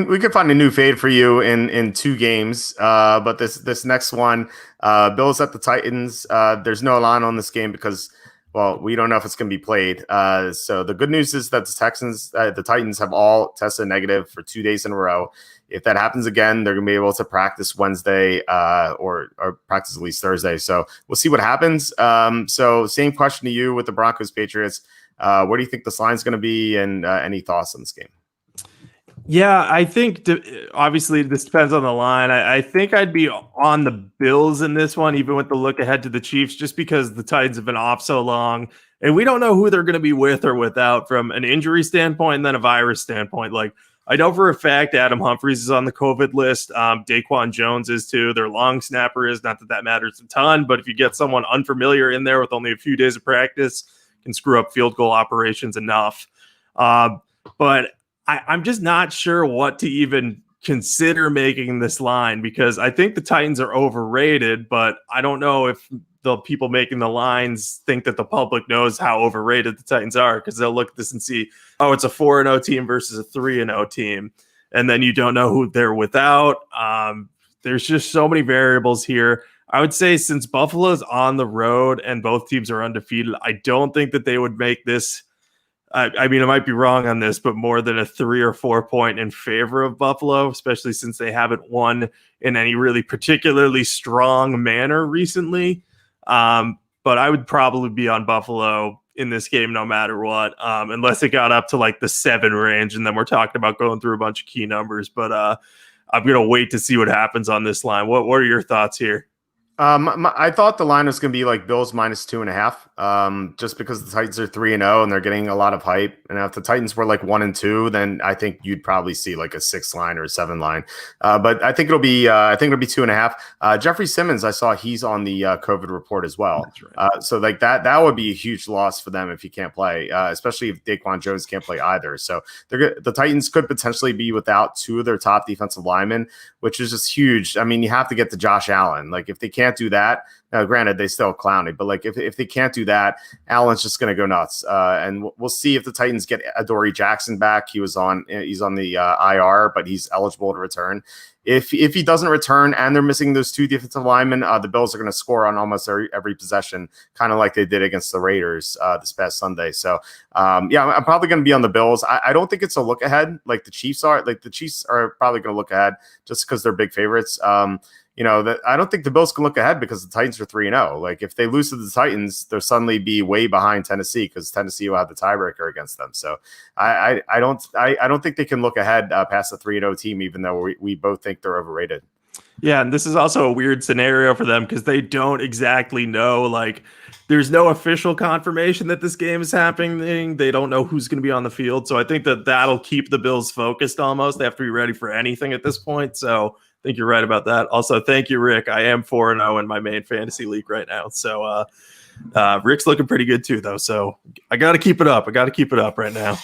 We could find a new fade for you in two games. But this next one, Bills at the Titans. There's no line on this game because, well, we don't know if it's going to be played. So the good news is that the Titans have all tested negative for 2 days in a row. If that happens again, they're going to be able to practice Wednesday or practice at least Thursday. So we'll see what happens. So same question to you with the Broncos Patriots. Where do you think this line's going to be, and any thoughts on this game? Yeah, I think obviously this depends on the line. I think I'd be on the Bills in this one, even with the look ahead to the Chiefs, just because the Titans have been off so long. And we don't know who they're going to be with or without from an injury standpoint and then a virus standpoint. Like, I know for a fact Adam Humphries is on the COVID list. Daquan Jones is too. Their long snapper is. Not that that matters a ton, but if you get someone unfamiliar in there with only a few days of practice, can screw up field goal operations enough. But I'm just not sure what to even consider making this line, because I think the Titans are overrated, but I don't know if the people making the lines think that the public knows how overrated the Titans are, because they'll look at this and see, oh, it's a 4-0 team versus a 3-0 team. And then you don't know who they're without. There's just so many variables here. I would say since Buffalo's on the road and both teams are undefeated, I don't think that they would make this. I mean, I might be wrong on this, but more than a 3 or 4 point in favor of Buffalo, especially since they haven't won in any really particularly strong manner recently. But I would probably be on Buffalo in this game no matter what, unless it got up to like the 7 range, and then we're talking about going through a bunch of key numbers. But I'm going to wait to see what happens on this line. What are your thoughts here? I thought the line was going to be like Bills -2.5, just because the Titans are 3-0 and they're getting a lot of hype. And if the Titans were like 1-2, then I think you'd probably see like a 6 line or a 7 line. But I think it'll be 2.5. Jeffrey Simmons, I saw he's on the COVID report as well. That's right. So like that would be a huge loss for them if he can't play, especially if Daquan Jones can't play either. So the Titans could potentially be without 2 of their top defensive linemen, which is just huge. I mean, you have to get to Josh Allen. Like, if they can't do that, now granted they still clowny, but like if they can't do that, Allen's just going to go nuts. And we'll see if the Titans get Adoree Jackson back. He's on the IR, but he's eligible to return. If he doesn't return and they're missing those 2 defensive linemen, the Bills are going to score on almost every possession, kind of like they did against the Raiders this past Sunday. So, yeah, I'm probably going to be on the Bills. I don't think it's a look ahead like the Chiefs are. Like, the Chiefs are probably going to look ahead just because they're big favorites. I don't think the Bills can look ahead because the Titans are 3-0. Like, if they lose to the Titans, they'll suddenly be way behind Tennessee because Tennessee will have the tiebreaker against them. So I don't think they can look ahead past the 3-0 team, even though we both think they're overrated. Yeah, and this is also a weird scenario for them because they don't exactly know. Like, there's no official confirmation that this game is happening. They don't know who's going to be on the field. So I think that that'll keep the Bills focused almost. They have to be ready for anything at this point. So I think you're right about that. Also, thank you, Rick. I am 4-0 in my main fantasy league right now. So Rick's looking pretty good too, though. So I got to keep it up. I got to keep it up right now.